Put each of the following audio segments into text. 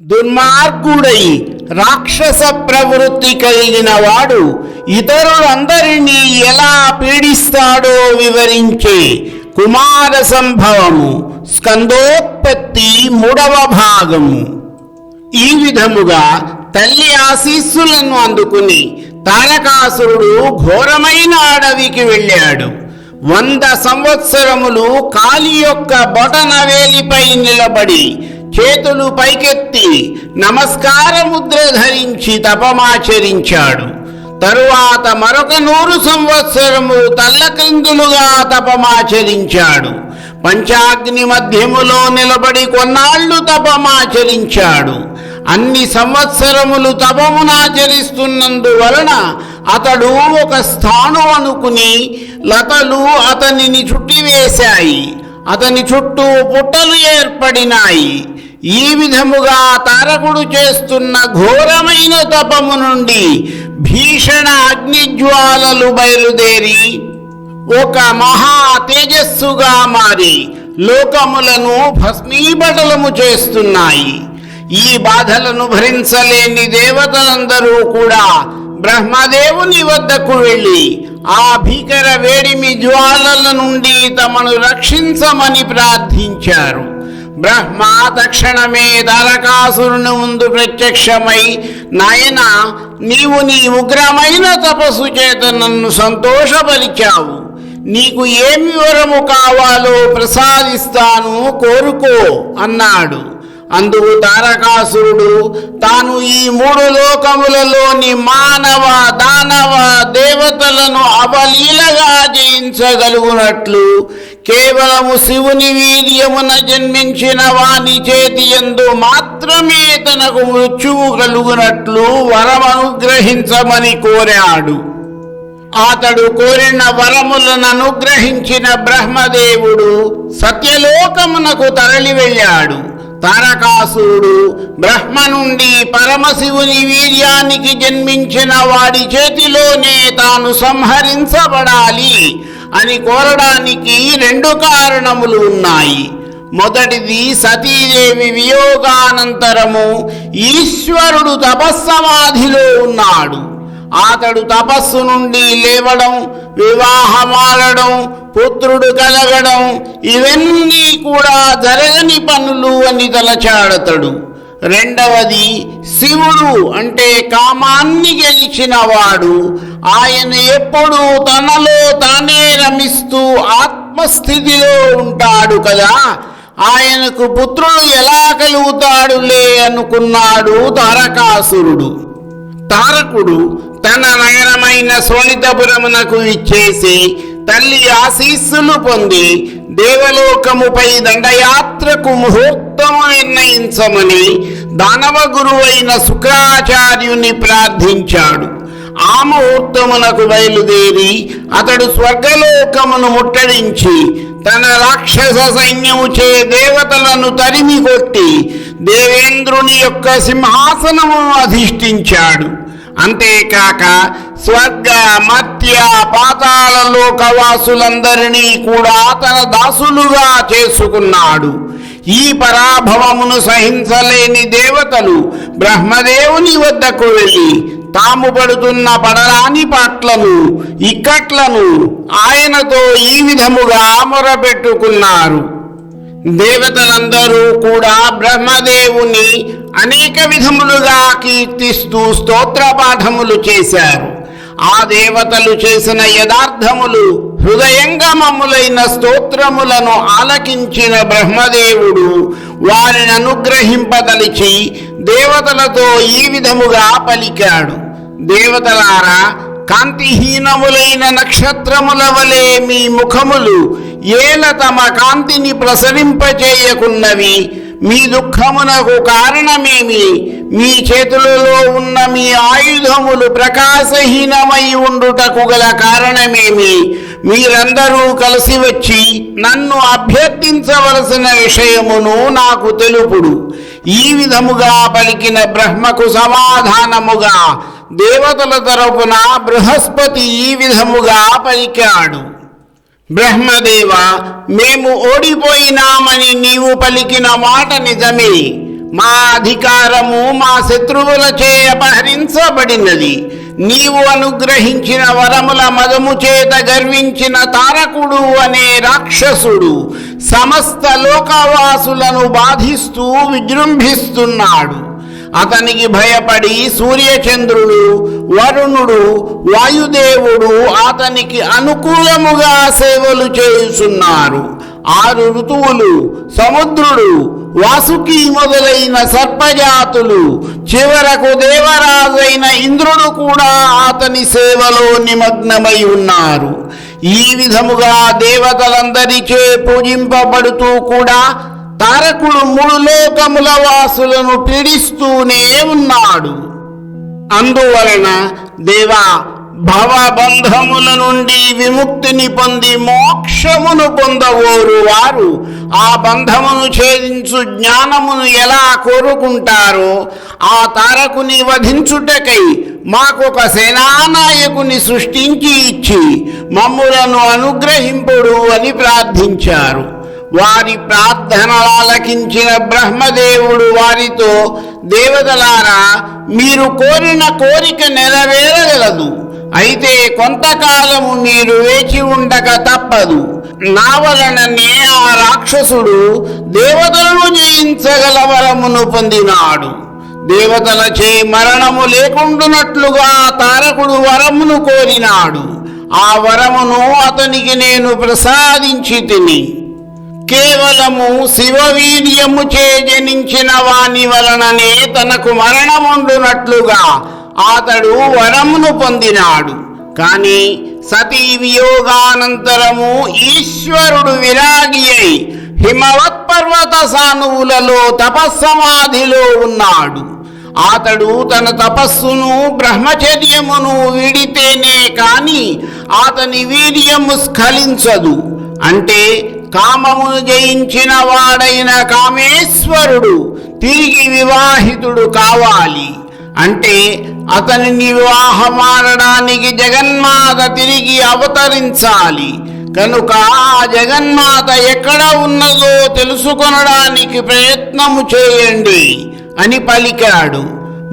దుర్మార్గుడై రాక్షస ప్రవృత్తి కలిగిన వాడు ఇతరులందరినీ ఎలా పీడిస్తాడో వివరించే కుమార సంభవము స్కందోత్పత్తి 3వ భాగము. ఈ విధముగా తల్లి ఆశీస్సులను అందుకుని తారకాసురుడు ఘోరమైన అడవికి వెళ్ళాడు. 100 సంవత్సరములు కాలి యొక్క బొటనవేలిపై నిలబడి చేతులు పైకెత్తి నమస్కార ముద్ర ధరించి తపమాచరించాడు. తరువాత మరొక 100 సంవత్సరము తల్లక్రిందులుగా తపమాచరించాడు. పంచాగ్ని మధ్యములో నిలబడి కొన్నాళ్లు తపమాచరించాడు. అన్ని సంవత్సరములు తపమునాచరిస్తున్నందువలన అతడు ఒక స్థానం అనుకుని లతలు అతనిని చుట్టివేశాయి. అతని చుట్టూ పుట్టలు ఏర్పడినాయి. ఈ విధముగా తారకుడు చేస్తున్న ఘోరమైన తపము నుండి భీషణ అగ్నిజ్వాలలు బయలుదేరి ఒక మహా తేజస్సుగా మారి లోకములను భస్మీపటలము చేస్తున్నాయి. ఈ బాధలను భరించలేని దేవతలందరూ కూడా బ్రహ్మదేవుని వద్దకు వెళ్ళి ఆ భీకర వేడిమి జ్వాలల నుండి తమను రక్షించమని ప్రార్థించారు. బ్రహ్మ తక్షణమే తారకాసురుని ముందు ప్రత్యక్షమై, నాయన, నీవు నీ ఉగ్రమైన తపస్సు చేత నన్ను సంతోషపరిచావు. నీకు ఏమి వరము కావాలో ప్రసాదిస్తాను, కోరుకో అన్నాడు. అందుకు తారకాసురుడు తాను ఈ 3 లోకములలోని మానవ దానవ దేవతలను అవలీలగా జయించగలుగునట్లు కేవలము శివుని వీర్యమున జన్మించిన వాని చేతి యందు మాత్రమే తనకు మృత్యువు కలుగునట్లు వరమనుగ్రహించమని కోరాడు. అతడు కోరిన వరములను అనుగ్రహించిన బ్రహ్మదేవుడు సత్యలోకమునకు తరలి వెళ్ళాడు. తారకాసురుడు బ్రహ్మ నుండి పరమశివుని వీర్యానికి జన్మించిన వాడి చేతిలోనే తాను సంహరించబడాలి అని కోరడానికి 2 కారణములు ఉన్నాయి. మొదటిది, సతీదేవి వియోగానంతరము ఈశ్వరుడు తపస్సమాధిలో ఉన్నాడు. అతడు తపస్సు నుండి లేవడం, వివాహమాడడం, పుత్రుడు కలగడం ఇవన్నీ కూడా జరగని పనులు అని తలచాడతడు. రెండవది, శివుడు అంటే కామాన్ని గెలిచిన వాడు. ఆయన ఎప్పుడూ తనలో తానే రమిస్తూ ఆత్మస్థితిలో ఉంటాడు కదా, ఆయనకు పుత్రుడు ఎలా కలుగుతాడులే అనుకున్నాడు తారకాసురుడు. తారకుడు తన నగరమైన శోణితపురమునకు ఇచ్చేసి తల్లి ఆశీస్సులు పొంది దేవలోకముపై దండయాత్రకు ముహూర్తము నిర్ణయించమని దానవ గురువైన శుక్రాచార్యుని ప్రార్థించాడు. ఆ ముహూర్తమునకు బయలుదేరి అతడు స్వర్గలోకమును ముట్టడించి తన రాక్షస సైన్యముచే దేవతలను తరిమి కొట్టి దేవేంద్రుని యొక్క సింహాసనము అధిష్ఠించాడు. అంతేకాక స్వర్గ, మర్త్య, పాతాళ లోకవాసులందరినీ కూడా తన దాసులుగా చేసుకున్నాడు. ఈ పరాభవమును సహించలేని దేవతలు బ్రహ్మదేవుని వద్దకు వెళ్ళి తాము పడుతున్న పడరాని పాట్లను, ఇక్కట్లను ఆయనతో ఈ విధముగా మొరపెట్టుకున్నారు. దేవతలందరూ కూడా బ్రహ్మదేవుని అనేక విధములుగా కీర్తిస్తూ స్తోత్రపాఠములు చేశారు. ఆ దేవతలు చేసిన యథార్థములు, హృదయంగమములైన స్తోత్రములను ఆలకించిన బ్రహ్మదేవుడు వారిని అనుగ్రహింపదలిచి దేవతలతో ఈ విధముగా పలికాడు. దేవతలారా, కాంతిహీనములైన నక్షత్రముల వలె మీ ముఖములు ఏల తమ కాంతిని ప్రసరింపచేయకున్నవి. మీ దుఃఖమునకు కారణమేమి? మీ చేతులలో ఉన్న మీ ఆయుధములు ప్రకాశహీనమై ఉండుటకు గల కారణమేమి? మీరందరూ కలిసి వచ్చి నన్ను అభ్యర్థించవలసిన విషయమును నాకు తెలుపుడు. ఈ విధముగా పలికిన బ్రహ్మకు సమాధానముగా దేవతల తరపున బృహస్పతి ఈ విధముగా పలికాడు. బ్రహ్మదేవ, మేము ఓడిపోయినామని నీవు పలికిన మాట నిజమే. మా అధికారము మా శత్రువులచే అపహరించబడినది. నీవు అనుగ్రహించిన వరముల మదము చేత గర్వించిన తారకుడు అనే రాక్షసుడు సమస్త లోకవాసులను బాధిస్తూ విజృంభిస్తున్నాడు. అతనికి భయపడి సూర్యచంద్రుడు, వరుణుడు, వాయుదేవుడు అతనికి అనుకూలముగా సేవలు చేయుచున్నారు. 6 ఋతువులు, సముద్రుడు, వాసుకి మొదలైన సర్పజాతులు, చివరకు దేవరాజైన ఇంద్రుడు కూడా అతని సేవలో నిమగ్నమై ఉన్నారు. ఈ విధముగా దేవతలందరిచే పూజింపబడుతూ కూడా తారకుడు 3 లోకముల వాసులను పీడిస్తూనే ఉన్నాడు. అందువలన దేవా, భవబంధముల నుండి విముక్తిని పొంది మోక్షమును పొందవోరు వారు ఆ బంధమును ఛేదించు జ్ఞానమును ఎలా కోరుకుంటారో ఆ తారకుని వధించుటకై మాకొక సేనానాయకుని సృష్టించి ఇచ్చి మమ్ములను అనుగ్రహింపుడు అని ప్రార్థించారు. వారి ప్రార్థనలాలకించిన బ్రహ్మదేవుడు వారితో, దేవతలారా, మీరు కోరిన కోరిక నెరవేరగలదు. అయితే కొంతకాలము మీరు వేచి ఉండక తప్పదు. నా వలననే ఆ రాక్షసుడు దేవతలను జయించగల వరమును పొందినాడు. దేవతలచే మరణము లేకుండునట్లుగా తారకుడు వరమును కోరినాడు. ఆ వరమును అతనికి నేను ప్రసాదించి తిని. కేవలము శివవీర్యముచే జనించిన వాని వలననే తనకు మరణముండునట్లుగా అతడు వరమును పొందినాడు. కాని సతీ వియోగానంతరము ఈశ్వరుడు విరాగి అయి హిమవత్పర్వత సానువులలో తపస్సమాధిలో ఉన్నాడు. అతడు తన తపస్సును బ్రహ్మచర్యమును విడితేనే కాని అతని వీర్యము స్ఖలించదు. అంటే కామమును జయించిన వాడైన కామేశ్వరుడు తిరిగి వివాహితుడు కావాలి. అంటే అతనిని వివాహమాడడానికి జగన్మాత తిరిగి అవతరించాలి. కనుక ఆ జగన్మాత ఎక్కడ ఉన్నదో తెలుసుకొనడానికి ప్రయత్నము చేయండి అని పలికాడు.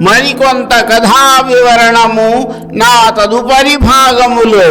మరికొంత కథా వివరణము నా తదుపరి భాగములో.